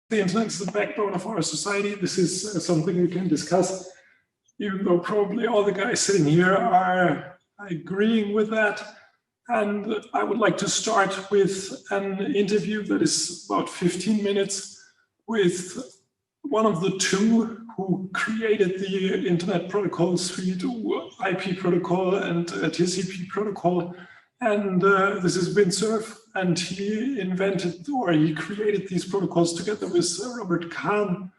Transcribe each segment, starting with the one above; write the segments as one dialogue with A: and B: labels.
A: the internet is the backbone of our society. This is something we can discuss, even though probably all the guys sitting here are agreeing with that. And I would like to start with an interview that is about 15 minutes with one of the two who created the Internet Protocol suite, IP protocol and TCP protocol. And this is Vint Cerf, and he invented, or he created these protocols together with Robert Kahn.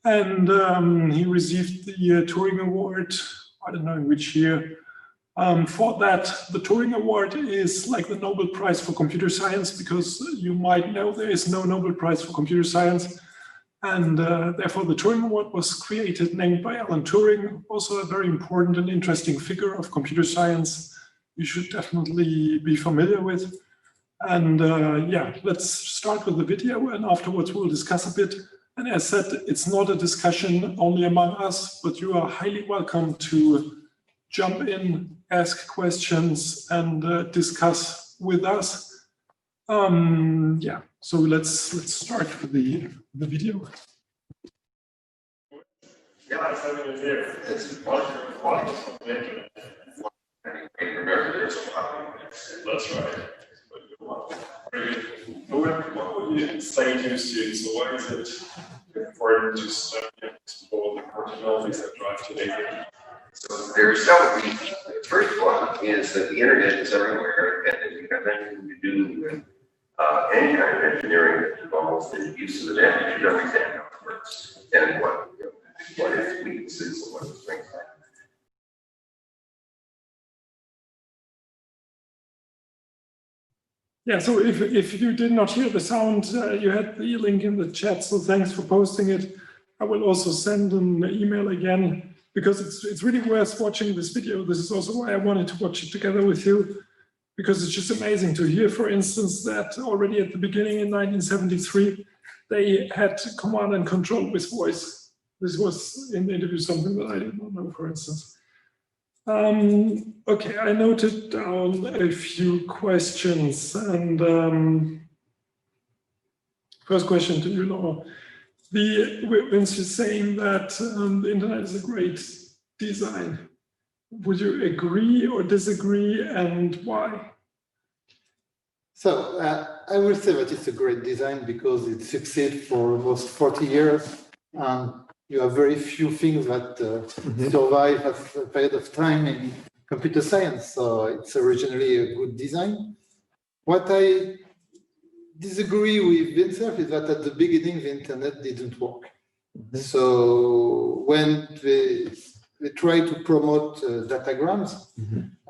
A: And he received the Turing Award, I don't know in which year. For that, the Turing Award is like the Nobel Prize for computer science, because you might know there is no Nobel Prize for computer science. And therefore the Turing Award was created, named by Alan Turing, also a very important and interesting figure of computer science you should definitely be familiar with. And yeah, let's start with the video, and afterwards we'll discuss a bit. And as said, it's not a discussion only among us, but you are highly welcome to jump in, ask questions, and discuss with us. Yeah, so let's start with the video.
B: Yeah, it's having it here. It's a pleasure. That's right. What would you say to students? So why is it important to study and explore the core technologies that drive today?
C: So there are several reasons. The first one is that the internet is everywhere, and if you have anything to do with any kind of engineering that involves the use of the net, you should understand how it works and what its weaknesses and what its strengths are.
A: Yeah, so if you did not hear the sound, you had the link in the chat, so thanks for posting it. I will also send an email again, because it's really worth watching this video. This is also why I wanted to watch it together with you, because it's just amazing to hear, for instance, that already at the beginning in 1973, they had command and control with voice. This was in the interview something that I did not know, for instance. Okay, I noted down a few questions, and first question to you, Laurent. Vince is saying that the internet is a great design. Would you agree or disagree, and why?
D: So I will say that it's a great design because it succeeded for almost 40 years. You have very few things that survive a period of time in computer science. So it's originally a good design. What I disagree with Vint Cerf is that at the beginning, the internet didn't work. So when they try to promote datagrams,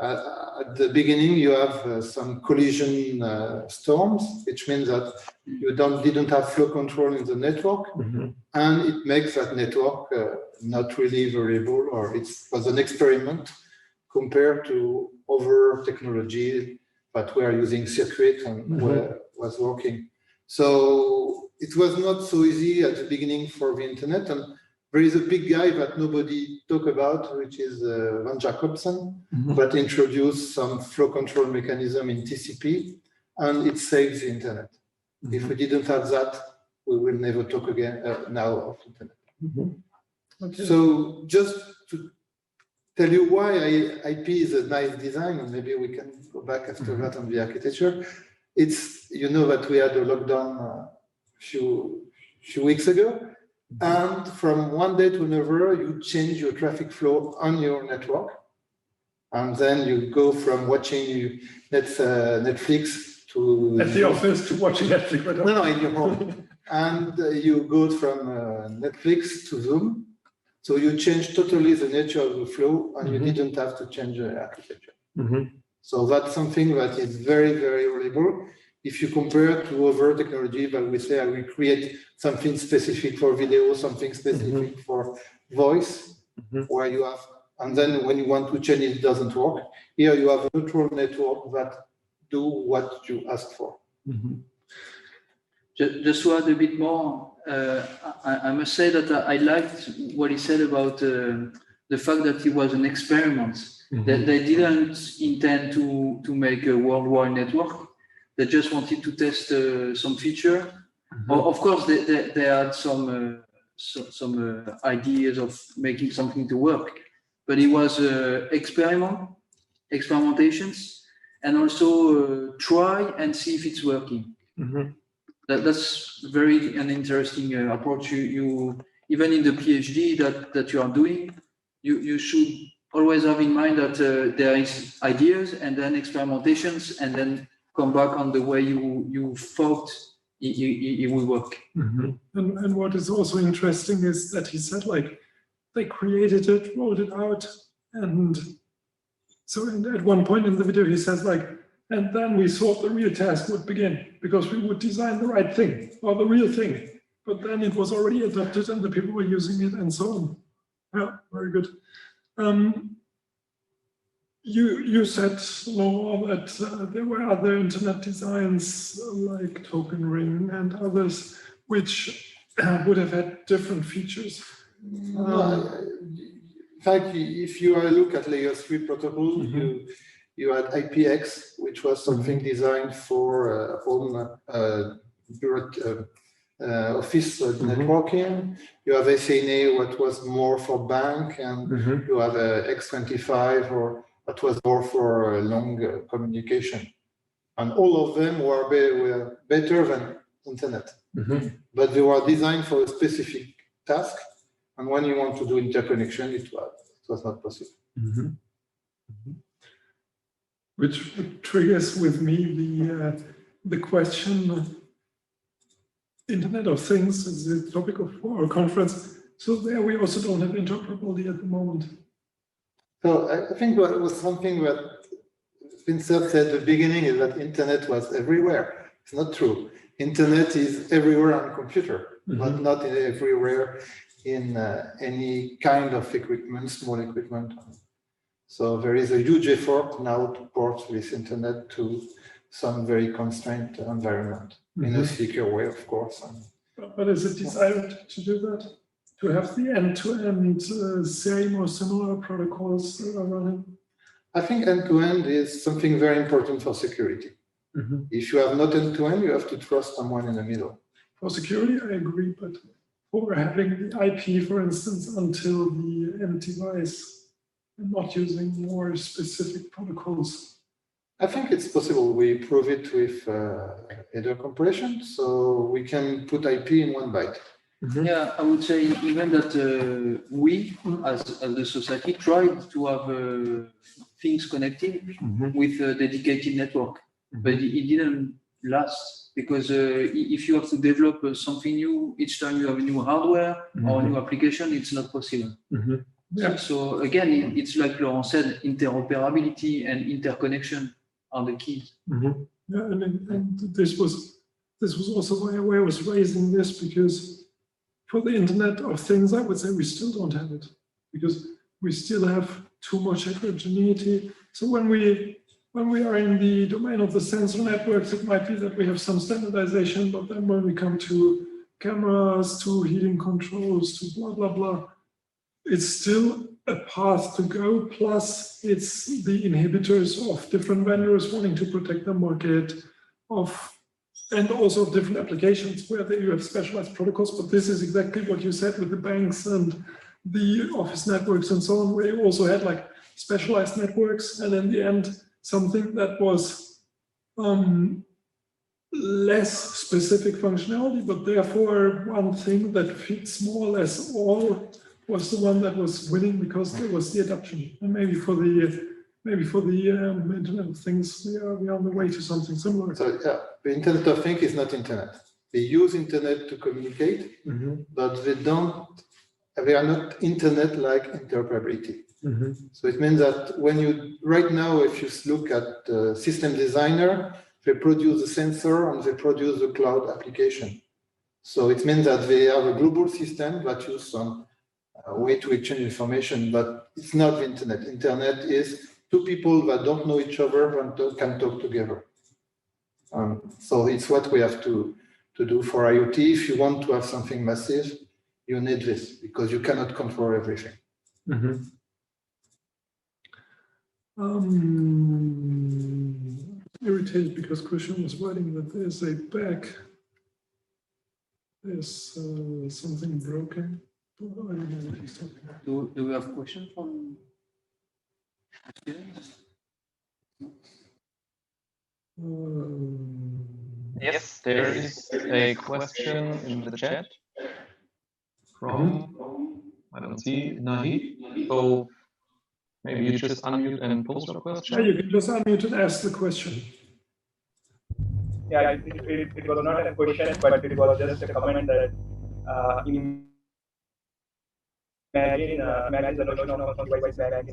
D: at the beginning you have some collision storms, which means that you didn't have flow control in the network, and it makes that network not really variable, or it was an experiment compared to other technology that were using circuit and was working. So it was not so easy at the beginning for the internet, and there is a big guy that nobody talk about, which is Van Jacobson, that introduced some flow control mechanism in TCP, and it saves the internet. If we didn't have that, we will never talk again now of internet.
A: Okay.
D: So just to tell you why IP is a nice design, and maybe we can go back after that on the architecture. It's, you know, that we had a lockdown a few weeks ago. And from one day to another, you change your traffic flow on your network. And then you go from watching Netflix to...
A: At the office to watching Netflix.
D: No, in your home. And you go from Netflix to Zoom. So you change totally the nature of the flow, and you didn't have to change the architecture. So that's something that is very, very reliable. If you compare to other technology that we say, I will create something specific for video, something specific for voice, where you have, and then when you want to change it, it doesn't work. Here you have a neutral network that do what you ask for.
E: Just to add a bit more, I must say that I liked what he said about the fact that it was an experiment. That they didn't intend to make a worldwide network. They just wanted to test some feature, Of course, they had some ideas of making something to work, but it was experimentations, and also try and see if it's working. That's very an interesting approach. You even in the PhD that you are doing, you should always have in mind that there is ideas and then experimentations, and then come back on the way you thought it will work.
A: And what is also interesting is that he said, like, they created it, rolled it out, and so at one point in the video he says, like, and then we thought the real task would begin because we would design the right thing or the real thing, but then it was already adopted and the people were using it and so on. Yeah, very good. You said, Laurent, that there were other internet designs like Token Ring and others which would have had different features.
D: In fact, if you look at layer 3 protocol, you had IPX, which was something designed for home office networking. You have SNA, what was more for bank, and you have X25, or what was more for long communication. And all of them were better than internet, but they were designed for a specific task. And when you want to do interconnection, it was not possible.
A: Which triggers with me the question, Internet of Things is the topic of our conference. So there we also don't have interoperability at the moment.
D: So I think what was something that Vincent said at the beginning is that internet was everywhere. It's not true. Internet is everywhere on computer, but not everywhere in any kind of equipment, small equipment. So there is a huge effort now to port this internet to some very constrained environment in a secure way, of course.
A: But is it desired to do that? To have the end-to-end same or similar protocols that are running?
D: I think end-to-end is something very important for security. If you have not end-to-end, you have to trust someone in the middle.
A: For security, I agree, but for having the IP, for instance, until the end device, and not using more specific protocols.
D: I think it's possible. We prove it with header compression, so we can put IP in 1 byte.
E: Yeah, I would say even that we, as the society, tried to have things connected with a dedicated network, but it didn't last because if you have to develop something new each time you have a new hardware or a new application, it's not possible.
A: Yeah.
E: So again, it's like Laurent said, interoperability and interconnection are the keys.
A: Yeah, and this was also why I was raising this, because for the Internet of Things, I would say we still don't have it because we still have too much heterogeneity. So when we are in the domain of the sensor networks, it might be that we have some standardization, but then when we come to cameras, to heating controls, to blah, blah, blah, it's still a path to go. Plus, it's the inhibitors of different vendors wanting to protect the market and also of different applications where you have specialized protocols. But this is exactly what you said with the banks and the office networks and so on, where you also had like specialized networks, and in the end, something that was less specific functionality, but therefore one thing that fits more or less all was the one that was winning because there was the adoption. And maybe for the Internet of Things, we are on the way to something similar.
D: So yeah, the Internet of Things is not internet. They use internet to communicate, but they are not internet like interoperability. So it means that right now, if you look at system designer, they produce a sensor and they produce a cloud application. So it means that they have a global system that uses some way to exchange information, but it's not the internet. Internet is two people that don't know each other and can talk together. So it's what we have to do for IoT. If you want to have something massive, you need this because you cannot control everything.
A: Irritated because Christian was writing that there's a back There's something broken. I don't know what he's talking about.
E: Do we have questions from students?
F: Yes, there is a question in the chat from, I don't see, Nahid. So maybe you just unmute and pose your
A: Yeah,
F: question.
A: you can just unmute and ask the question.
G: Yeah, it was not a question, but it was just a comment that imagine the notion of device back in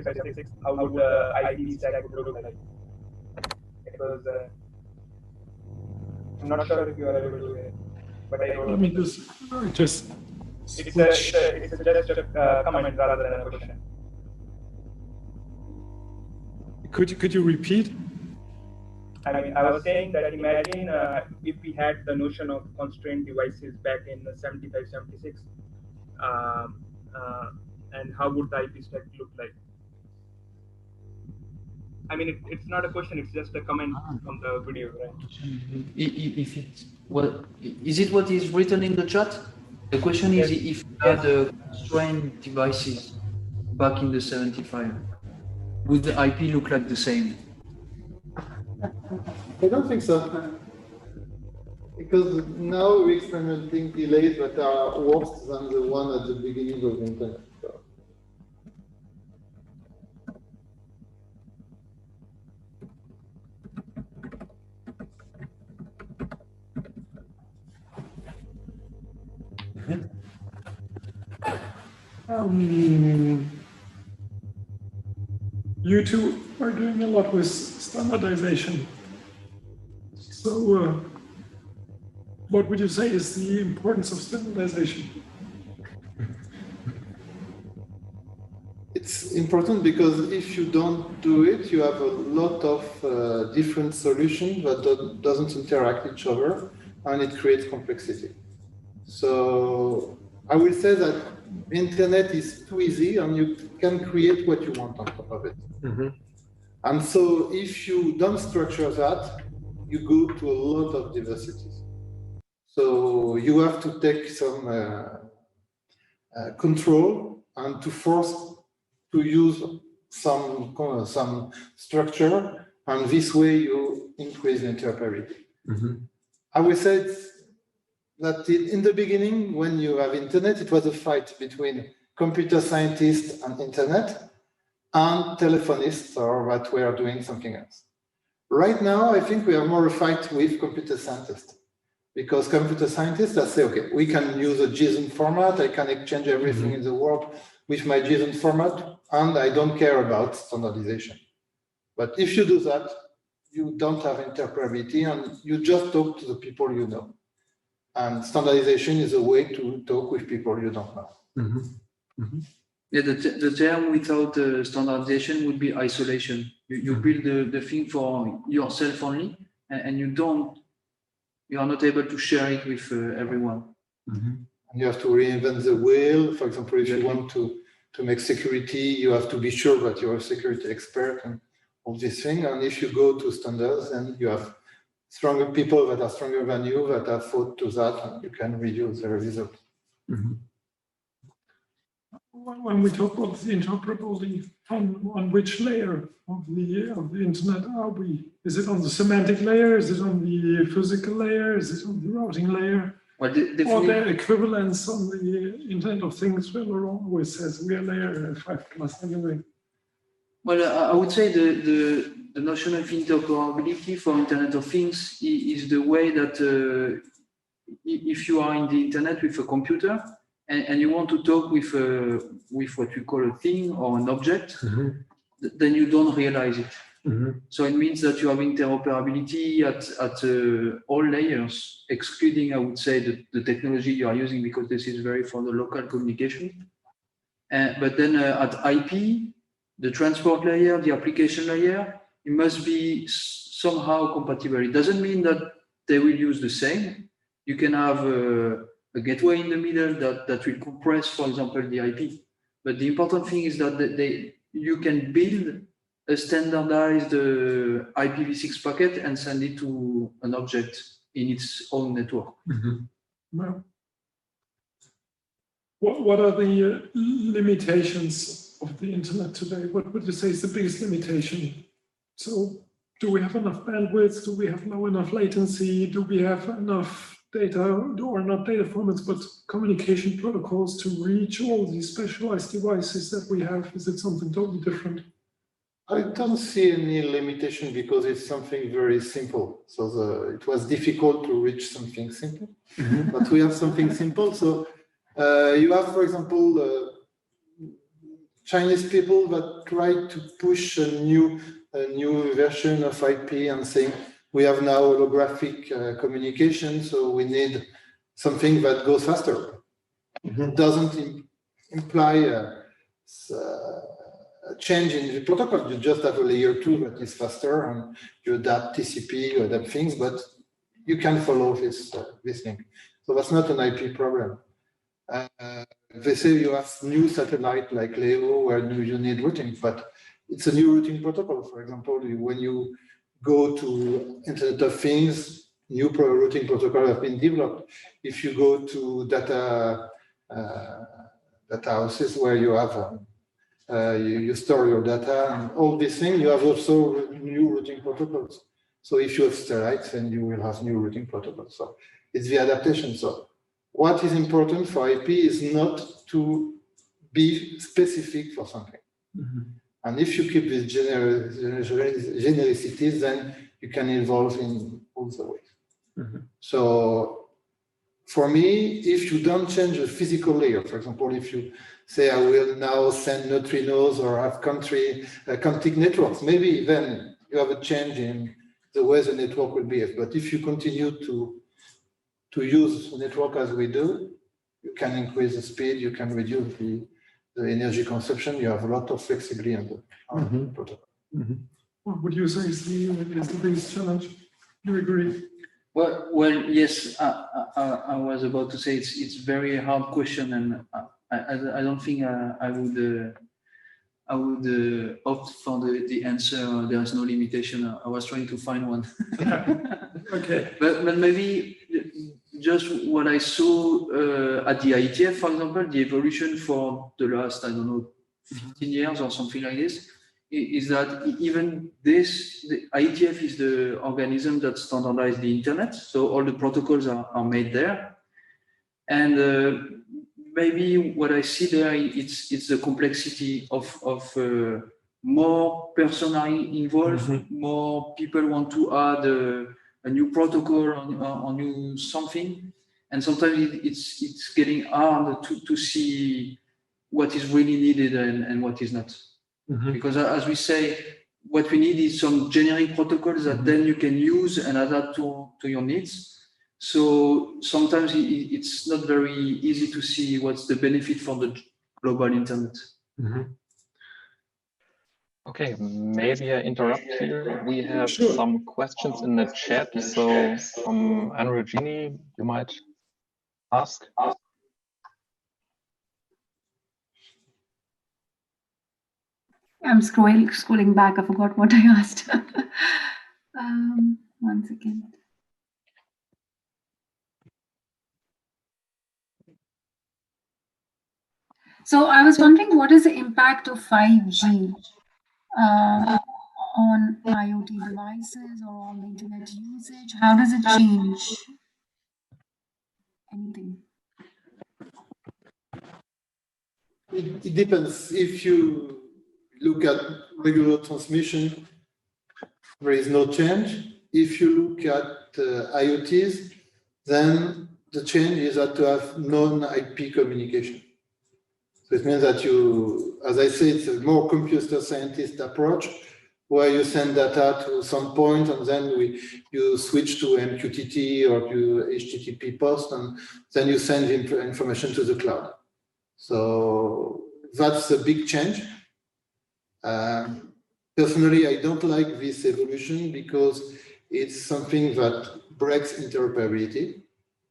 G: 76, how would the IP stack would look like? It was, I'm not sure if you are able to hear it, but I
A: Let me just
G: it's just a comment rather than a question.
A: Could you repeat?
G: I mean, I was saying that imagine if we had the notion of constrained devices back in 75, 76, and how would the IP stack look like? I mean, it's not a question, it's just a comment from the video, right?
E: If it's well, is it what is written in the chat? The question is if you had constrained devices back in the 75, would the IP look like the same?
D: I don't think so. Because now we're experimenting delays that are worse than the one at the beginning of the internet. So.
A: You two are doing a lot with standardization. So, what would you say is the importance of standardization?
D: It's important because if you don't do it, you have a lot of different solutions that doesn't interact each other, and it creates complexity. So I will say that the internet is too easy, and you can create what you want on top of it.
H: Mm-hmm.
D: And so if you don't structure that, you go to a lot of diversities. So you have to take some control and to force to use some structure, and this way you increase interoperability.
H: Mm-hmm.
D: I would say that in the beginning, when you have internet, it was a fight between computer scientists and internet and telephonists or that were doing something else. Right now, I think we have more a fight with computer scientists, because computer scientists that say, okay, we can use a JSON format, I can exchange everything in the world with my JSON format, and I don't care about standardization. But if you do that, you don't have interoperability, and you just talk to the people you know. And standardization is a way to talk with people you don't know.
H: Mm-hmm. Mm-hmm.
E: Yeah, the term without standardization would be isolation. You build the thing for yourself only, and you are not able to share it with everyone.
H: Mm-hmm.
D: You have to reinvent the wheel. For example, if you want to make security, you have to be sure that you're a security expert and all these things. And if you go to standards, then you have stronger people that are stronger than you that have fought to that, and you can reduce the result.
H: Mm-hmm.
A: When we talk about the interoperability, on which layer of the internet are we? Is it on the semantic layer? Is it on the physical layer? Is it on the routing layer?
E: Well,
A: or their equivalents on the Internet of Things? Well, Laurent always says we are layer 5+ anyway.
E: Well, I would say the notion of interoperability for Internet of Things is the way that if you are in the internet with a computer and you want to talk with what we call a thing or an object, then you don't realize it. So it means that you have interoperability at all layers, excluding, I would say, the technology you are using, because this is very for the local communication. But then at IP, the transport layer, the application layer, it must be somehow compatible. It doesn't mean that they will use the same. You can have a gateway in the middle that will compress, for example, the IP. But the important thing is that you can build a standardized IPv6 packet and send it to an object in its own network.
A: Well, what are the limitations of the internet today? What would you say is the biggest limitation? So do we have enough bandwidth? Do we have low enough latency? Do we have enough data, or not data formats, but communication protocols to reach all these specialized devices that we have? Is it something totally different?
D: I don't see any limitation because it's something very simple. So it was difficult to reach something simple, but we have something simple. So you have, for example, Chinese people that try to push a new version of IP and saying we have now holographic communication, so we need something that goes faster. It doesn't imply a change in the protocol. You just have a layer 2 that is faster, and you adapt TCP, you adapt things, but you can follow this thing. So that's not an IP problem. They say you have new satellite like Leo where you need routing, but it's a new routing protocol. For example, when you go to Internet of Things, new routing protocol have been developed. If you go to data houses where you have you store your data and all these things, you have also new routing protocols. So if you have satellites, then you will have new routing protocols. So it's the adaptation. So what is important for IP is not to be specific for something. And if you keep these genericities, then you can evolve in all the ways. So for me, if you don't change the physical layer, for example, if you say I will now send neutrinos or have quantic networks, maybe then you have a change in the way the network will behave. But if you continue to use the network as we do, you can increase the speed, you can reduce the energy consumption, you have a lot of flexibility on the protocol.
A: What would you say is the biggest challenge? Do you agree?
E: Well, yes. I was about to say it's very hard question, and I don't think I would opt for the answer. There's no limitation. I was trying to find one.
A: Okay.
E: But maybe just what I saw at the IETF, for example, the evolution for the last, I don't know, 15 years or something like this, is that even the IETF is the organism that standardized the internet. So all the protocols are made there. And maybe what I see there, it's the complexity of more personnel involved, more people want to add a new protocol or new something. And sometimes it's getting hard to see what is really needed and what is not. Because as we say, what we need is some generic protocols that then you can use and adapt to your needs. So sometimes it's not very easy to see what's the benefit for the global internet.
F: Okay, maybe I interrupt here. We have some questions in the chat. So from Andrew Gini, you might ask.
I: I'm scrolling back. I forgot what I asked. 1 second. So I was wondering, what is the impact of 5G on IoT devices or on the internet usage? How does it change anything?
D: It depends. If you look at regular transmission, there is no change. If you look at IoTs, then the change is that to have non-IP communication. So it means that you, as I said, it's a more computer scientist approach where you send data to some point and then you switch to MQTT or to HTTP post, and then you send information to the cloud. So that's a big change. Personally, I don't like this evolution because it's something that breaks interoperability.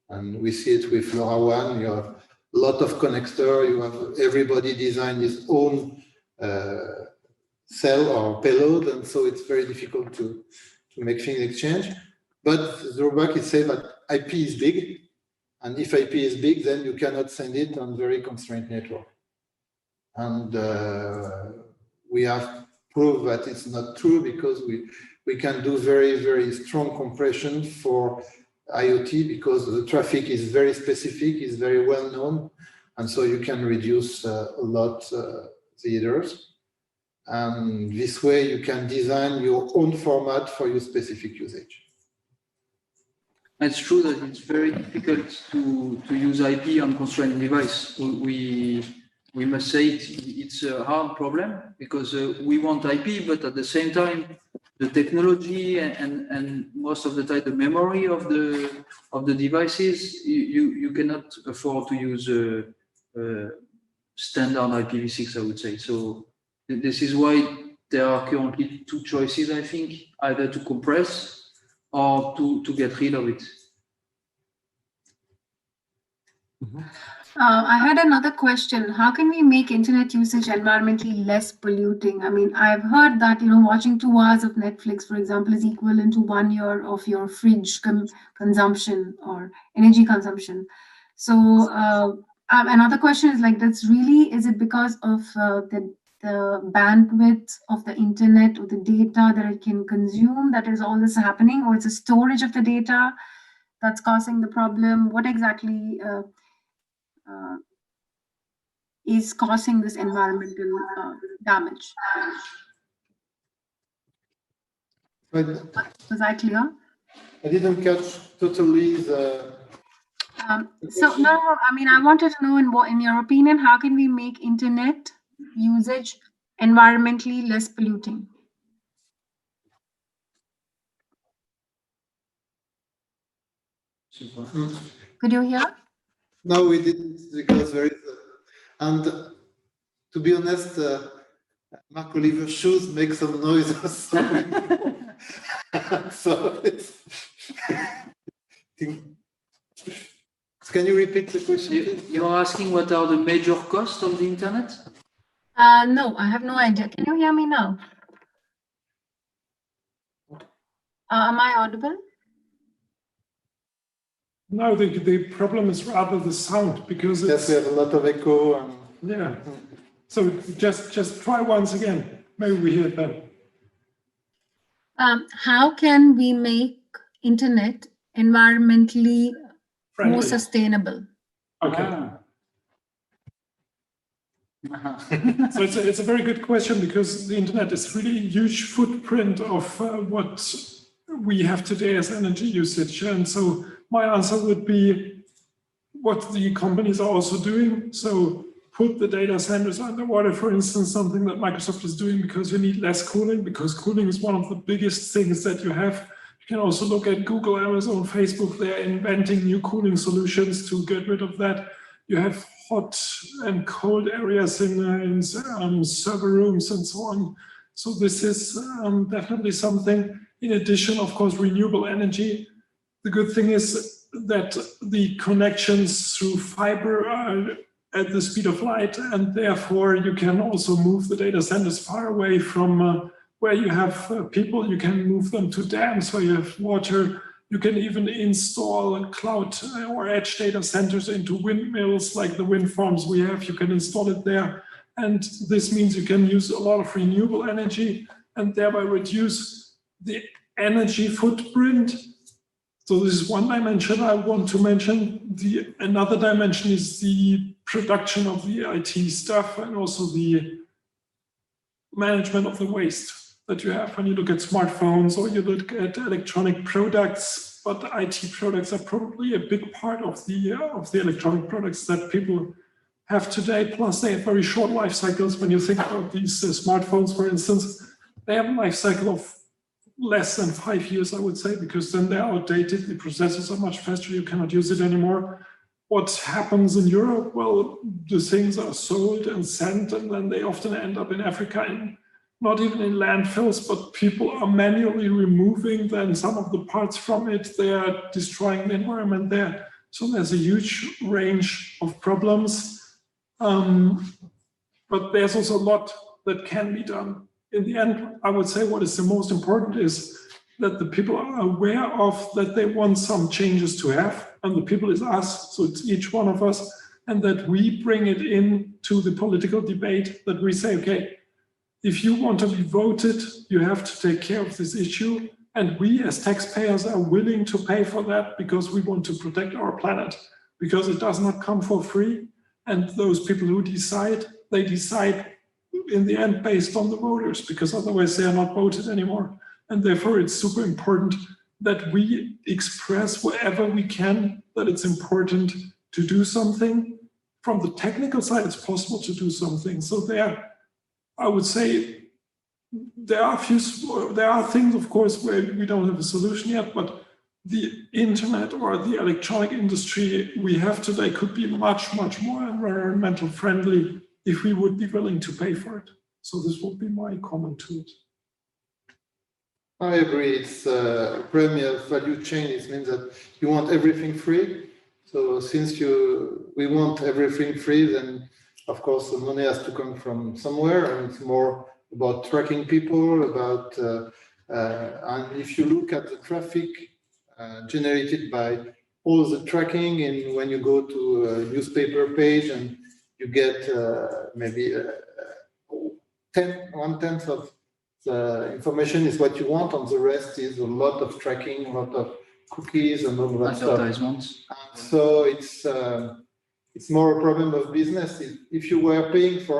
D: And we see it with LoRaWAN. You have a lot of connector. You have everybody design his own cell or payload. And so it's very difficult to make things exchange. But the drawback is say that IP is big And if IP is big, then you cannot send it on very constrained network. And we have proved that it's not true because we can do very, very strong compression for IoT because the traffic is very specific, is very well known. And so you can reduce a lot the errors. And this way you can design your own format for your specific usage.
E: It's true that it's very difficult to use IP on constrained device. We must say it's a hard problem because we want IP, but at the same time, the technology and most of the time the memory of the devices, you cannot afford to use standard IPv6, I would say. So this is why there are currently two choices, I think, either to compress or to get rid of it.
I: I had another question. How can we make internet usage environmentally less polluting? I mean, I've heard that, watching 2 hours of Netflix, for example, is equivalent to 1 year of your fridge consumption or energy consumption. So another question is like, is it because of the bandwidth of the internet or the data that it can consume that is all this happening, or it's a storage of the data that's causing the problem? What exactly is causing this environmental damage? Was I clear?
D: I didn't catch totally the...
I: So no, I mean, I wanted to know, in your opinion, how can we make internet usage environmentally less polluting? Could you hear?
D: No, we didn't, because there is and to be honest, Marc-Oliver shoes make some noises. So it's... Can you repeat the question?
E: You're asking what are the major costs of the internet?
I: No, I have no idea. Can you hear me now? Am I audible?
A: No, the problem is rather the sound, because
D: yes, we have a lot of echo. And...
A: yeah. So just try once again. Maybe we hear it then.
I: How can we make internet environmentally
A: Friendly.
I: more sustainable?
A: Okay. So it's a very good question, because the internet is really a huge footprint of what we have today as energy usage. And so my answer would be what the companies are also doing. So put the data centers underwater, for instance, something that Microsoft is doing, because you need less cooling, because cooling is one of the biggest things that you have. You can also look at Google, Amazon, Facebook. They're inventing new cooling solutions to get rid of that. You have hot and cold areas in server rooms and so on. So this is definitely something. In addition, of course, renewable energy. The good thing is that the connections through fiber are at the speed of light, and therefore you can also move the data centers far away from where you have people. You can move them to dams where you have water. You can even install cloud or edge data centers into windmills, like the wind farms we have. You can install it there. And this means you can use a lot of renewable energy and thereby reduce the energy footprint. So this is one dimension I want to mention. Another dimension is the production of the IT stuff, and also the management of the waste that you have when you look at smartphones or you look at electronic products. But IT products are probably a big part of the electronic products that people have today. Plus, they have very short life cycles. When you think about these smartphones, for instance, they have a life cycle of less than 5 years, I would say, because then they're outdated. The processors are much faster. You cannot use it anymore. What happens in Europe? Well, the things are sold and sent, and then they often end up in Africa, and not even in landfills, but people are manually removing then some of the parts from it. They are destroying the environment there. So there's a huge range of problems. But there's also a lot that can be done. In the end, I would say what is the most important is that the people are aware of, that they want some changes to have, and the people is us, so it's each one of us, and that we bring it in to the political debate, that we say, okay, if you want to be voted, you have to take care of this issue, and we as taxpayers are willing to pay for that because we want to protect our planet, because it does not come for free, and those people who decide, they decide in the end based on the voters, because otherwise they are not voted anymore. And therefore it's super important that we express wherever we can that it's important to do something. From the technical side, it's possible to do something. So there, I would say, there are things, of course, where we don't have a solution yet, but the internet or the electronic industry we have today could be much, much more environmental friendly if we would be willing to pay for it. So this would be my comment to it.
D: I agree. It's a premier value chain. It means that you want everything free. So since we want everything free, then of course the money has to come from somewhere, and it's more about tracking people, about and if you look at the traffic generated by all the tracking, and when you go to a newspaper page and you get maybe 1/10 of the information is what you want, and the rest is a lot of tracking, a lot of cookies and all that
E: advertisements.
D: And so it's more a problem of business. If you were paying for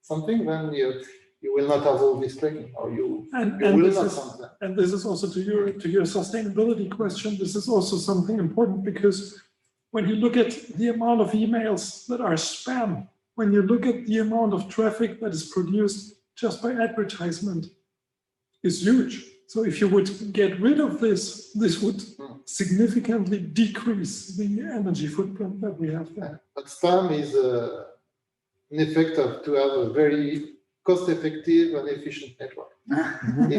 D: something, then you will not have all this tracking, or you will not have that.
A: And this is also to your sustainability question. This is also something important, because when you look at the amount of emails that are spam, when you look at the amount of traffic that is produced just by advertisement, is huge. So if you would get rid of this, this would significantly decrease the energy footprint that we have there.
D: But spam is an effect of to have a very cost-effective and efficient network.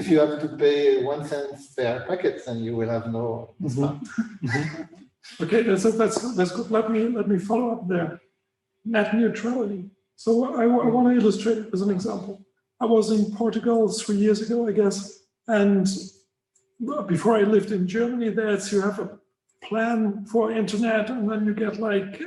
D: If you have to pay 1 cent per packet, then you will have no spam.
A: Okay, that's good. Let me follow up there. Net neutrality. So I want to illustrate it with an example. I was in Portugal 3 years ago, I guess, and before I lived in Germany, you have a plan for internet, and then you get like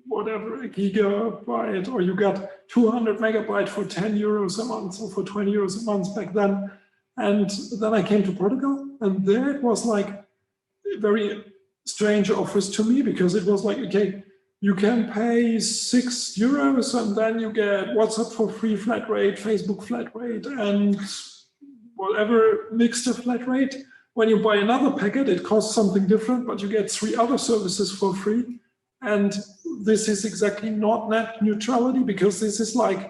A: whatever, a gigabyte, or you got 200 megabyte for 10 euros a month, or for 20 euros a month back then. And then I came to Portugal, and there it was like very strange offers to me, because it was like, okay, you can pay 6 euros and then you get WhatsApp for free flat rate, Facebook flat rate, and whatever mixed flat rate. When you buy another packet, it costs something different, but you get 3 other services for free. And this is exactly not net neutrality, because this is like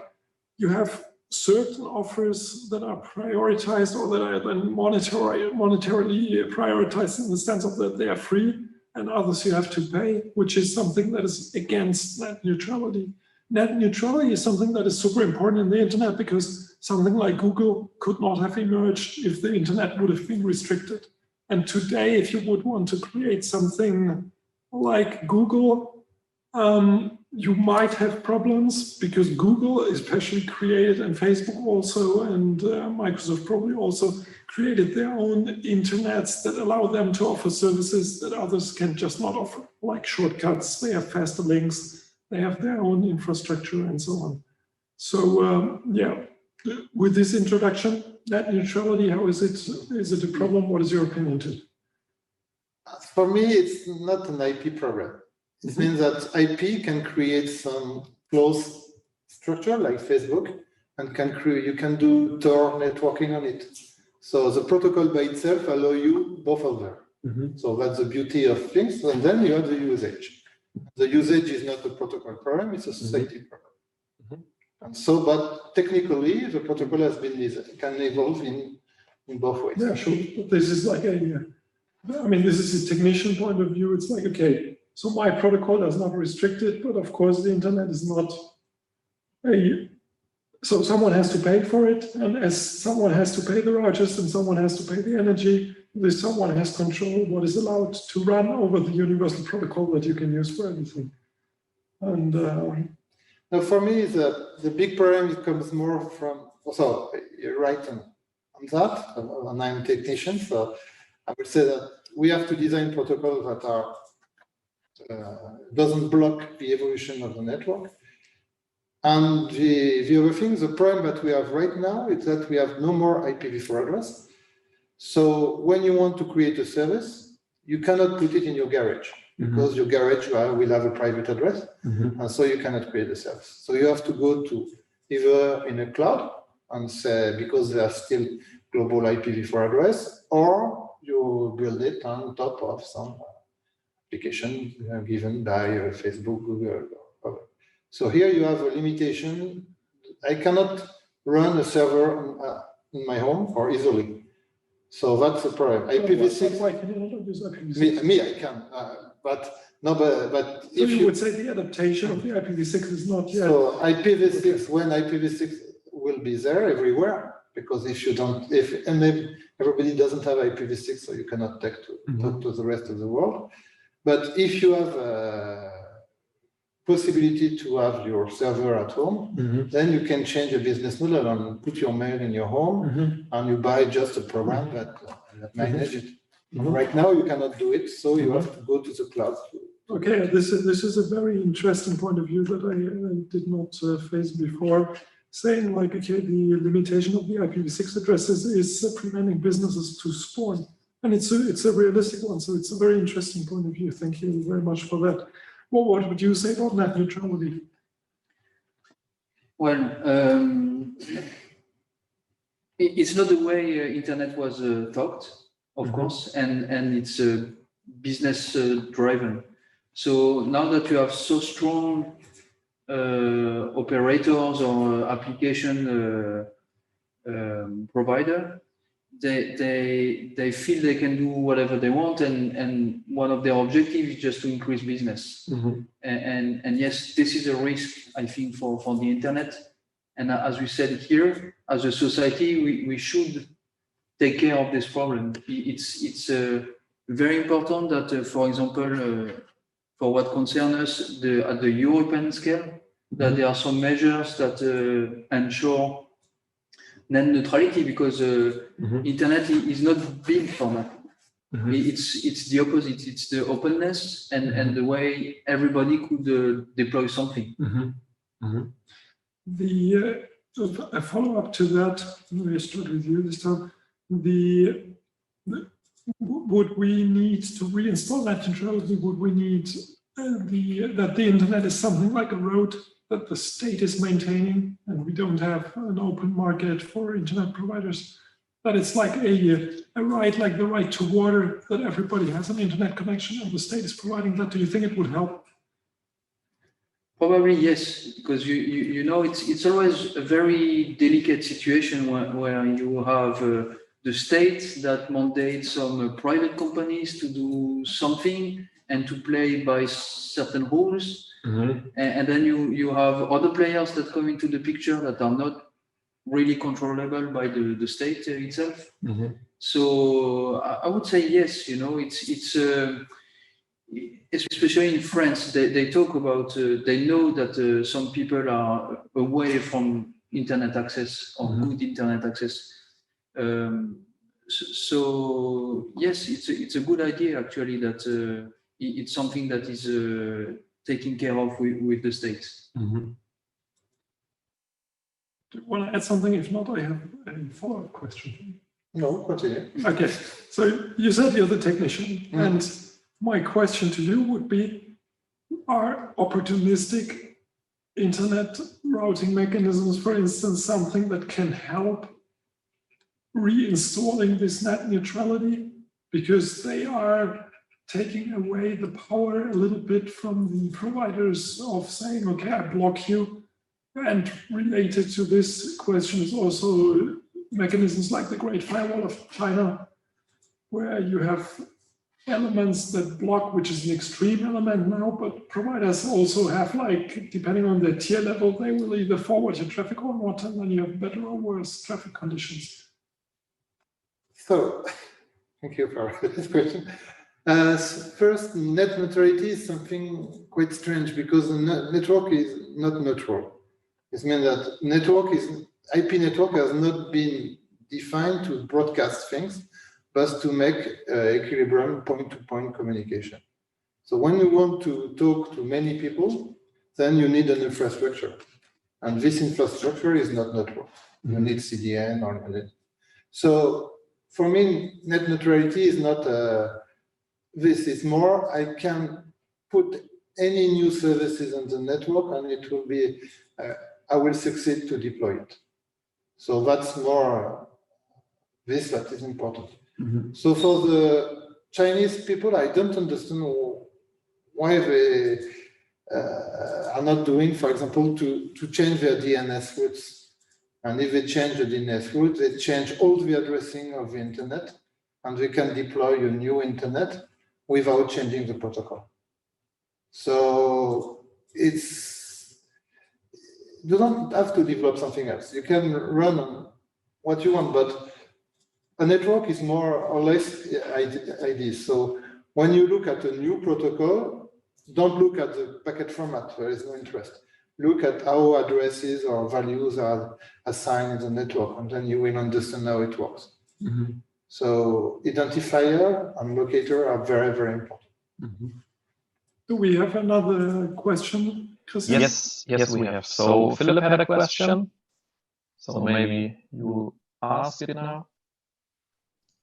A: you have certain offers that are prioritized, or that are then monetarily prioritized in the sense of that they are free, and others you have to pay, which is something that is against net neutrality. Net neutrality is something that is super important in the internet, because something like Google could not have emerged if the internet would have been restricted. And today, if you would want to create something like Google, you might have problems, because Google especially created, and Facebook also, and Microsoft probably also created their own internets that allow them to offer services that others can just not offer, like shortcuts. They have faster links, they have their own infrastructure, and so on. So yeah, with this introduction, net neutrality, how is it? Is it a problem? What is your opinion to it?
D: For me, it's not an IP problem. It means that IP can create some closed structure like Facebook, and you can do Tor networking on it. So the protocol by itself allows you both of them. So that's the beauty of things. And then you have the usage. The usage is not a protocol problem, it's a society problem. And so, but technically, the protocol has been can evolve in both ways.
A: Yeah, sure. But this is like this is a technician point of view. It's like, okay, so my protocol is not restricted, but of course the internet is not so someone has to pay for it, and as someone has to pay the routers and someone has to pay the energy, this someone has control what is allowed to run over the universal protocol that you can use for everything. And
D: now for me, the big problem comes more from, so you're right on that, and I'm a technician, so I would say that we have to design protocols that are doesn't block the evolution of the network. And the other thing, the problem that we have right now is that we have no more IPv4 address. So when you want to create a service, you cannot put it in your garage because your garage will have a private address, and so you cannot create a service. So you have to go to either in a cloud and say, because they are still global IPv4 address, or you build it on top of some application given by Facebook, Google. So here you have a limitation. I cannot run a server in my home or easily. So that's the problem. IPv6.
A: Why can you not use IPv6?
D: Me, I can, but if
A: so you would say the adaptation of the IPv6 is not yet.
D: So IPv6, when IPv6 will be there everywhere, because if you don't, and then everybody doesn't have IPv6, so you cannot talk to the rest of the world. But if you have a possibility to have your server at home, then you can change a business model and put your mail in your home, and you buy just a program that manages it. Right now, you cannot do it, so you have to go to the cloud.
A: Okay, this is a very interesting point of view that I did not face before. Saying like, okay, the limitation of the IPv6 addresses is preventing businesses to spawn. And it's a realistic one, so it's a very interesting point of view. Thank you very much for that. Well, what would you say about net neutrality?
E: Well, it's not the way internet was thought, of course, and it's business driven. So now that you have so strong operators or application provider, they feel they can do whatever they want, and one of their objectives is just to increase business. And yes, this is a risk, I think, for the internet. And as we said here, as a society, we should take care of this problem. It's very important that, for example, for what concerns us at the European scale, that there are some measures that ensure net neutrality, because internet is not built for that. It's the opposite. It's the openness and the way everybody could deploy something.
A: A follow-up to that, I start with you this time. Would we need to reinstall net neutrality? Would we need that the internet is something like a road that the state is maintaining, and we don't have an open market for internet providers? That it's like a right, like the right to water, that everybody has an internet connection and the state is providing that. Do you think it would help?
E: Probably yes, because you know it's always a very delicate situation where you have the state that mandates some private companies to do something and to play by certain rules. And then you have other players that come into the picture that are not really controllable by the state itself. So I would say yes, you know, it's especially in France, they talk about, they know that some people are away from internet access or good internet access. So yes, it's a good idea actually that it's something that is taken care of with the states.
A: Do you want to add something? If not, I have a follow-up question.
D: No, continue.
A: Okay, so you said you're the technician, and my question to you would be, are opportunistic internet routing mechanisms, for instance, something that can help reinstalling this net neutrality, because they are taking away the power a little bit from the providers of saying, okay, I block you. And related to this question is also mechanisms like the Great Firewall of China, where you have elements that block, which is an extreme element now, but providers also have, like, depending on their tier level, they will either forward your traffic or not, and then you have better or worse traffic conditions.
D: So, thank you for this question. First, net neutrality is something quite strange because the network is not neutral. It means that IP network has not been defined to broadcast things, but to make equilibrium point-to-point communication. So when you want to talk to many people, then you need an infrastructure. And this infrastructure is not network. You need CDN or anything. So for me, net neutrality is not this. Is more, I can put any new services on the network and it will be, I will succeed to deploy it. So that's more this that is important. So for the Chinese people, I don't understand why they are not doing, for example, to change their DNS routes. And if they change the DNS route, they change all the addressing of the internet, and they can deploy a new internet without changing the protocol. So you don't have to develop something else. You can run on what you want, but a network is more or less ideas. So when you look at a new protocol, don't look at the packet format. There is no interest. Look at how addresses or values are assigned in the network, and then you will understand how it works. So identifier and locator are very, very important.
A: Do we have another question, Christian?
F: Yes, we have. So Philip had a question. So maybe you ask it now.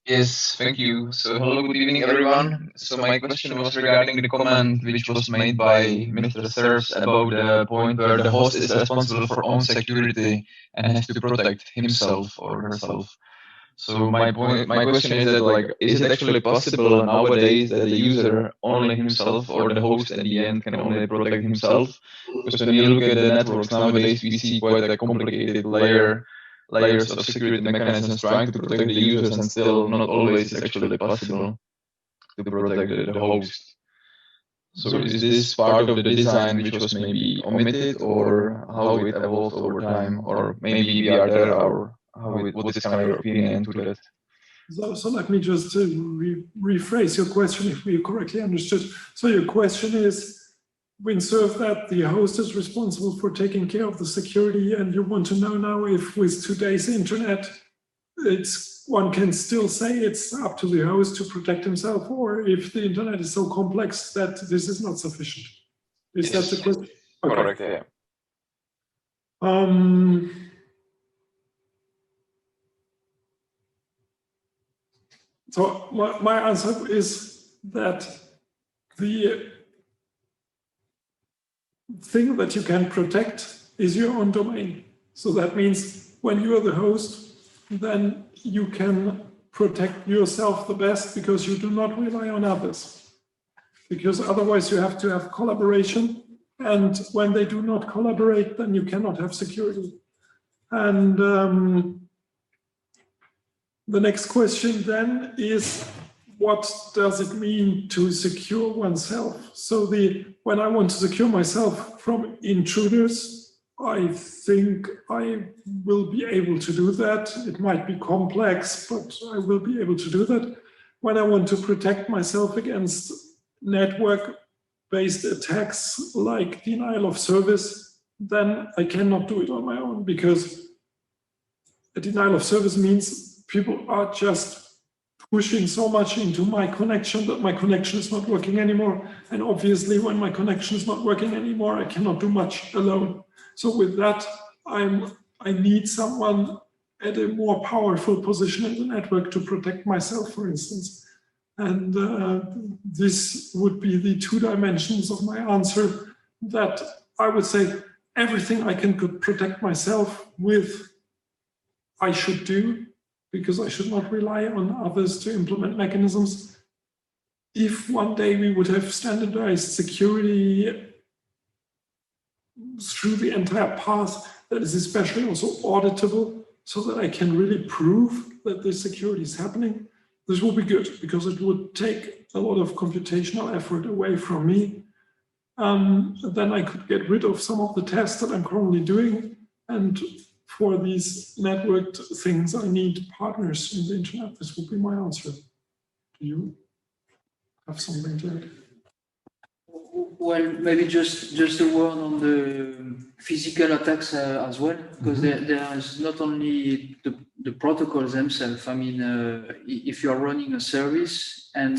J: Yes, thank you. So hello, good evening, everyone. So my question was regarding the comment which was made by Mr. Cerf about the point where the host is responsible for own security and has to protect himself or herself. So my question is that, like, is it actually possible nowadays that the user only himself or the host at the end can only protect himself? Because when you look at the networks nowadays, we see quite a complicated layers of security mechanisms trying to protect the users, and still not always is actually possible to protect the host. So is this part of the design which was maybe omitted, or how it evolved over time, or maybe we are there, or what is kind of your opinion to that?
A: So let me just rephrase your question if we correctly understood. So your question is, we insert that the host is responsible for taking care of the security, and you want to know now if with today's internet, one can still say it's up to the host to protect himself, or if the internet is so complex that this is not sufficient. Is that the question? Okay.
J: Correct, yeah.
A: So my answer is that the thing that you can protect is your own domain. So that means when you are the host, then you can protect yourself the best because you do not rely on others. Because otherwise you have to have collaboration. And when they do not collaborate, then you cannot have security. And the next question then is, what does it mean to secure oneself? So when I want to secure myself from intruders, I think I will be able to do that. It might be complex, but I will be able to do that. When I want to protect myself against network-based attacks like denial of service, then I cannot do it on my own, because a denial of service means people are just pushing so much into my connection that my connection is not working anymore. And obviously, when my connection is not working anymore, I cannot do much alone. So with that, I need someone at a more powerful position in the network to protect myself, for instance. And this would be the two dimensions of my answer, that I would say everything I can protect myself with, I should do, because I should not rely on others to implement mechanisms. If one day we would have standardized security through the entire path that is especially also auditable, so that I can really prove that this security is happening, this will be good, because it would take a lot of computational effort away from me. Then I could get rid of some of the tests that I'm currently doing, and for these networked things, I need partners in the internet. This will be my answer. Do you have something to add?
E: Well, maybe just a word on the physical attacks as well, because there is not only the protocols themselves. I mean, if you are running a service and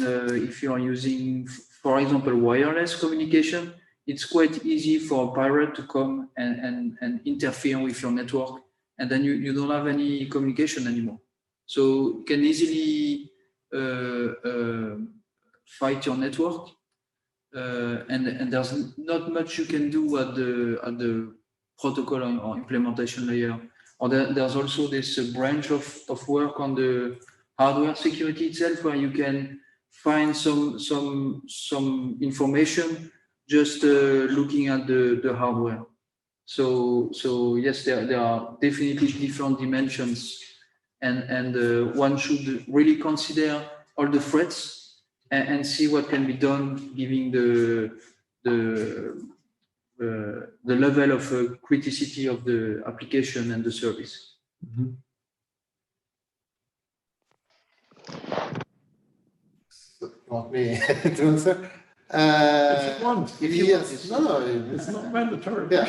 E: if you are using, for example, wireless communication, it's quite easy for a pirate to come and interfere with your network, and then you don't have any communication anymore. So you can easily fight your network. And there's not much you can do at the protocol or implementation layer. Or there's also this branch of work on the hardware security itself, where you can find some information just looking at the hardware. So yes, there are definitely different dimensions, and one should really consider all the threats and see what can be done, giving the level of criticality of the application and the service.
D: Want me to answer?
A: If you want.
D: Yes. No,
A: it's not mandatory.
D: Yeah.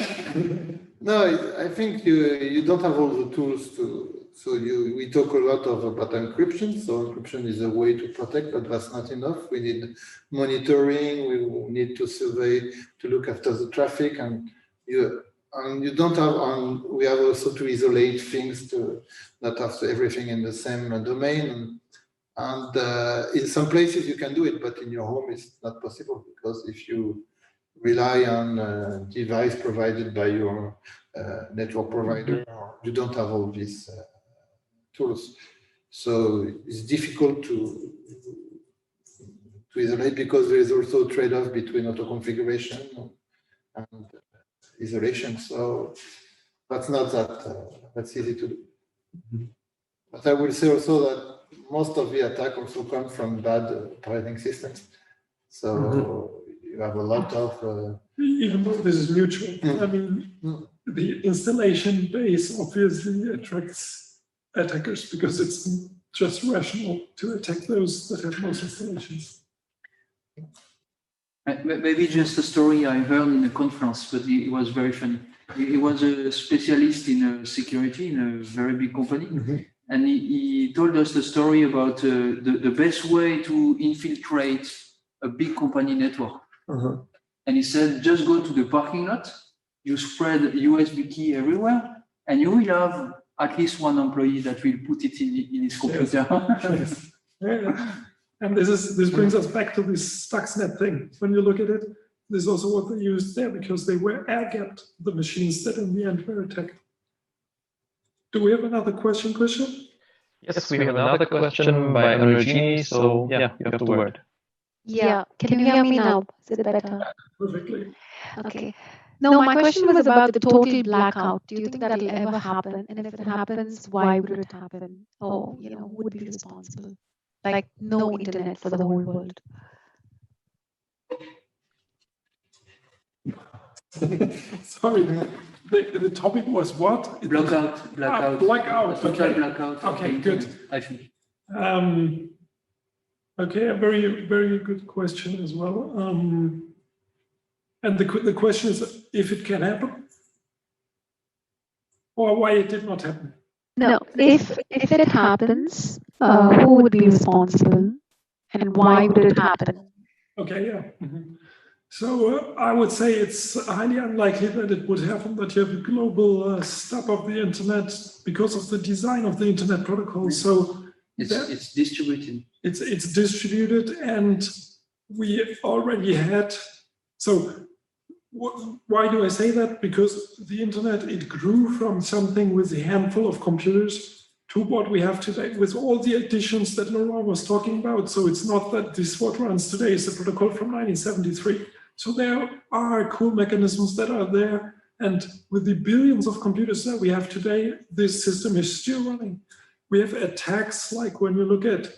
D: No, I think you don't have all the tools to. So we talk a lot about encryption. So encryption is a way to protect, but that's not enough. We need monitoring. We need to survey, to look after the traffic, and you don't have. We have also to isolate things, to not have everything in the same domain. And in some places you can do it, but in your home it's not possible, because if you rely on a device provided by your network provider, you don't have all these tools. So it's difficult to isolate, because there is also a trade-off between auto-configuration and isolation. So that's not that's easy to do. But I will say also that most of the attack also comes from bad operating systems. So you have a lot of...
A: Even though this is mutual, I mean, the installation base obviously attracts attackers, because it's just rational to attack those that have most installations.
E: Maybe just a story I heard in a conference, but it was very funny. He was a specialist in security in a very big company. And he told us the story about the best way to infiltrate a big company network. And he said, just go to the parking lot, you spread USB key everywhere, and you will have at least one employee that will put it in his computer.
A: Yes. Yeah. And this brings us back to this Stuxnet thing. When you look at it, this is also what they used there, because they were air-gapped, the machines that in the end were attacked. Do we have another question, Christian?
F: Yes, we have another question by Anuragini. So yeah, you have the word.
K: Yeah, can you hear me now? Is it better?
A: Perfectly.
K: Okay. No, my question was about the total blackout. Do you think that'll ever happen? And if it happens, why would it happen? Or, who would be responsible? Like no internet for the whole world.
A: Sorry, the topic was what?
E: Blackout.
A: Blackout.
E: Total blackout.
A: Okay, good.
E: I think.
A: Okay, a very, very good question as well. And the question is if it can happen, or why it did not happen.
K: No, if it happens, who would be responsible, and why would it happen?
A: Okay, yeah. So I would say it's highly unlikely that it would happen, that you have a global stop of the internet because of the design of the internet protocol. So
E: it's distributed.
A: It's distributed, and we already had. So why do I say that? Because the internet, it grew from something with a handful of computers to what we have today, with all the additions that Laurent was talking about. So it's not that this what runs today is a protocol from 1973. So there are cool mechanisms that are there. And with the billions of computers that we have today, this system is still running. We have attacks like when you look at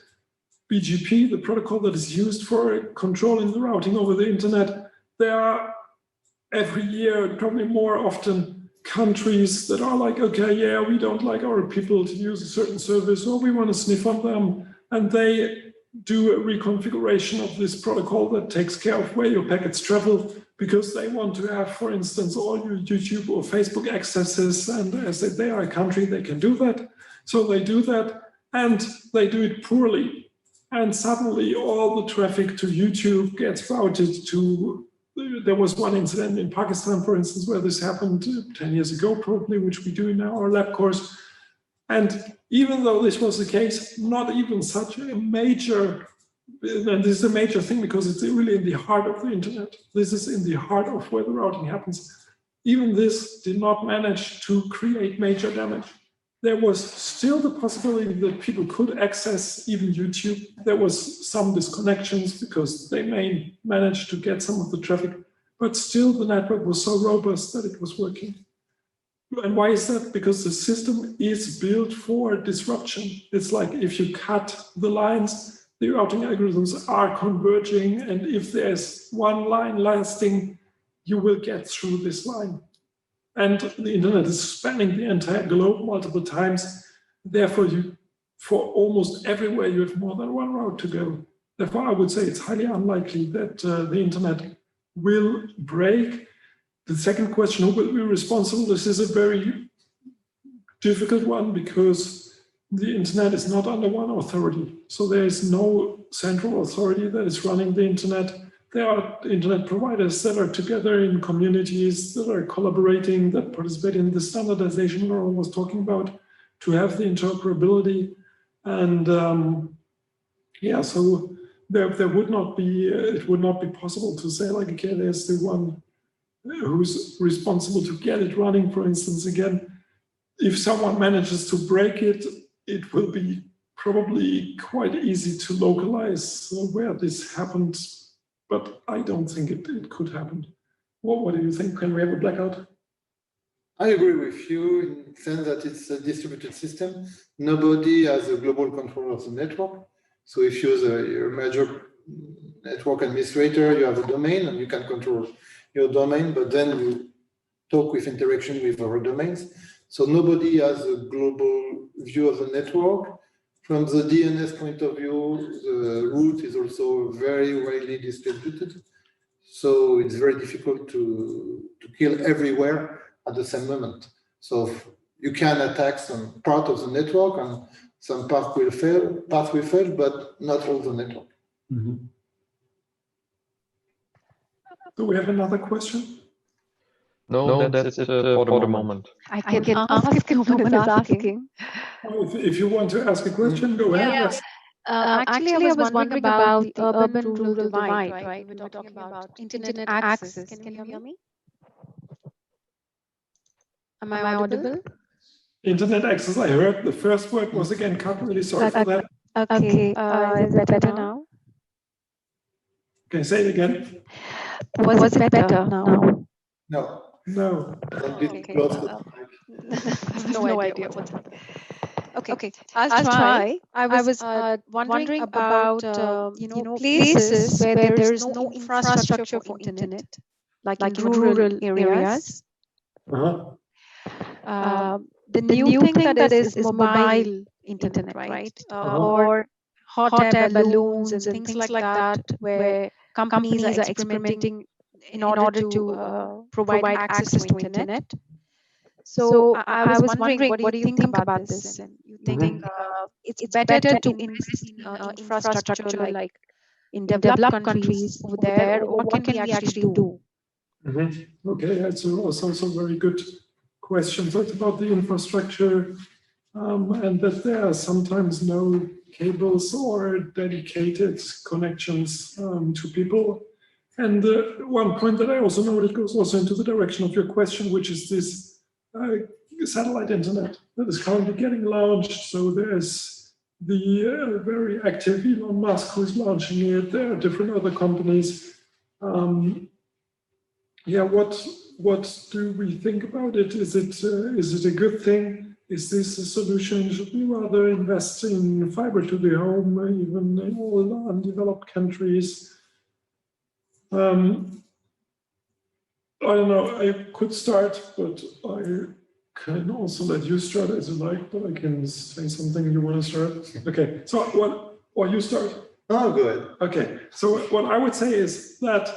A: BGP, the protocol that is used for controlling the routing over the internet. There are every year, probably more often, countries that are like, okay, yeah, we don't like our people to use a certain service, or we want to sniff on them. And they do a reconfiguration of this protocol that takes care of where your packets travel, because they want to have, for instance, all your YouTube or Facebook accesses, and as they are a country, they can do that. So they do that, and they do it poorly. And suddenly all the traffic to YouTube gets routed to, there was one incident in Pakistan, for instance, where this happened 10 years ago, probably, which we do in our lab course. And even though this was the case, not even such a major, and this is a major thing because it's really in the heart of the internet. This is in the heart of where the routing happens. Even this did not manage to create major damage. There was still the possibility that people could access even YouTube. There was some disconnections because they may manage to get some of the traffic, but still the network was so robust that it was working. And why is that? Because the system is built for disruption. It's like if you cut the lines, the routing algorithms are converging, and if there's one line lasting, you will get through this line. And the internet is spanning the entire globe multiple times. Therefore, for almost everywhere, you have more than one route to go. Therefore, I would say it's highly unlikely that the internet will break. The second question, who will be responsible? This is a very difficult one because the internet is not under one authority. So there is no central authority that is running the internet. There are internet providers that are together in communities that are collaborating, that participate in the standardization Laurent was talking about, to have the interoperability. And yeah, so there would not be, it would not be possible to say like, okay, there's the one who's responsible to get it running, for instance. Again, if someone manages to break it, it will be probably quite easy to localize where this happened, but I don't think it could happen. What do you think? Can we have a blackout?
D: I agree with you in the sense that it's a distributed system. Nobody has a global control of the network. So if you're a major network administrator, you have a domain and you can control your domain, but then you talk with interaction with other domains. So nobody has a global view of the network. From the DNS point of view, the route is also very widely distributed. So it's very difficult to kill everywhere at the same moment. So you can attack some part of the network and some part will fail, but not all the network.
H: Mm-hmm.
A: Do we have another question?
F: No, that's it for the moment.
K: I can ask if someone is asking.
A: If you want to ask a question, go ahead. Yes.
K: Actually, I was wondering about the urban-rural divide, right? We were talking about internet access. Can you hear me? Am I audible?
A: Internet access, I heard the first word was again cut. Really sorry for that.
K: Okay, is it better now?
A: Can you say it again?
K: Was it better now?
D: No.
A: No.
K: Okay. No idea what's happening. Okay, I'll try. I was wondering about places where there is no infrastructure for internet, like in rural areas. The new thing that is mobile internet, right? Or hot air balloons and things like that, where companies are experimenting in order to provide access to internet. So I was wondering, what do you think about this? And you think it's better to invest in infrastructure like in developed countries over there, or what can we actually do?
A: Mm-hmm. Okay, that's also a very good question. So it's about the infrastructure and that there are sometimes no cables or dedicated connections to people. And one point that I also noted goes also into the direction of your question, which is this satellite internet that is currently getting launched. So there's the very active Elon Musk who is launching it. There are different other companies. Yeah, what do we think about it? Is it a good thing? Is this a solution? Should we rather invest in fiber to the home, even in all undeveloped countries? I don't know, I could start, but I can also let you start as you like, but I can say something you want to start. Okay, so or you start.
D: Oh, good.
A: Okay, so what I would say is that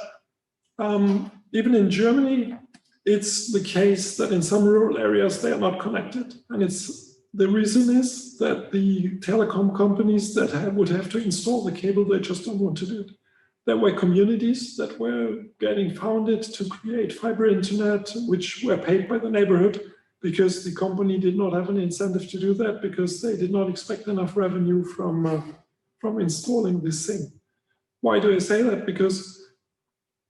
A: even in Germany, it's the case that in some rural areas they are not connected, and the reason is that the telecom companies that would have to install the cable, they just don't want to do it. There were communities that were getting founded to create fiber internet, which were paid by the neighborhood because the company did not have an incentive to do that because they did not expect enough revenue from installing this thing. Why do I say that? Because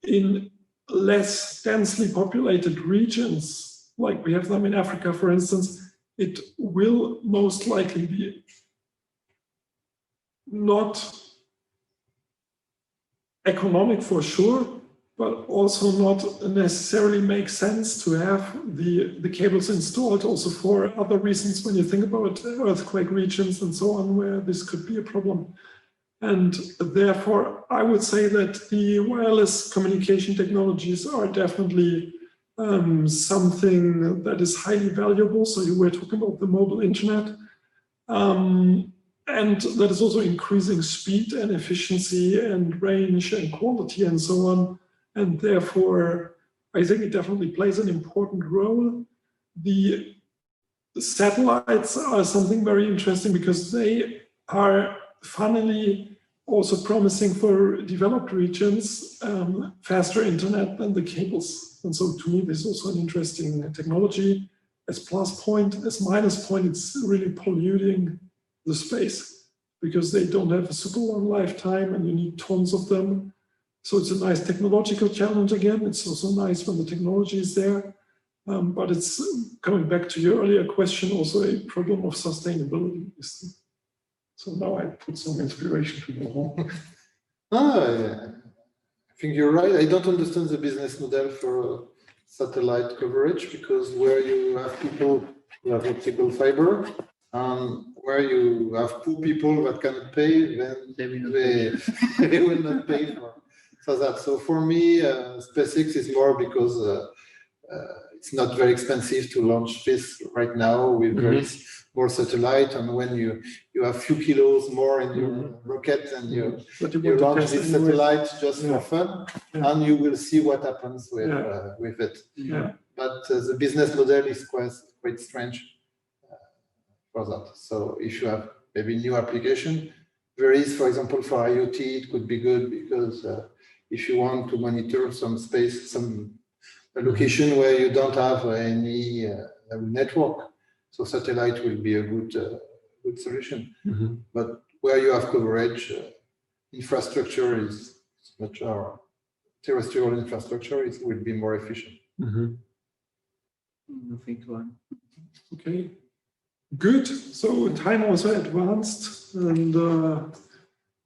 A: in less densely populated regions, like we have them in Africa, for instance, it will most likely be not economic for sure, but also not necessarily make sense to have the cables installed also for other reasons when you think about earthquake regions and so on, where this could be a problem. And therefore, I would say that the wireless communication technologies are definitely something that is highly valuable. So you were talking about the mobile internet. And that is also increasing speed and efficiency and range and quality and so on. And therefore, I think it definitely plays an important role. The satellites are something very interesting because they are funnily also promising for developed regions faster internet than the cables. And so to me, this is also an interesting technology. As plus point, as minus point, it's really polluting the space because they don't have a super long lifetime and you need tons of them. So it's a nice technological challenge again. It's also nice when the technology is there. But it's coming back to your earlier question, also a problem of sustainability. So now I put some inspiration to Laurent.
D: Yeah. I think you're right. I don't understand the business model for satellite coverage because where you have people who have optical fiber, where you have poor people that cannot pay, then they will not pay for that. So for me, SpaceX is more because it's not very expensive to launch this right now with very more satellite, and when you have few kilos more in your rocket and you launch this satellite just for fun, and you will see what happens with it. But the business model is quite strange for that. So if you have maybe new application, there is, for example, for IoT, it could be good because if you want to monitor some space, a location where you don't have any network, so satellite will be a good solution. But where you have coverage, infrastructure is much more terrestrial infrastructure will be more efficient.
A: Okay, good. So time also advanced, and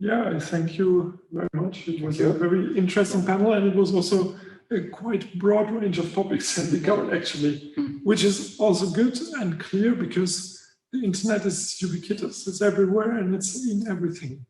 A: yeah, I thank you very much. It was a very interesting panel, and it was also a quite broad range of topics that we covered actually, which is also good and clear because the internet is ubiquitous. It's everywhere and it's in everything.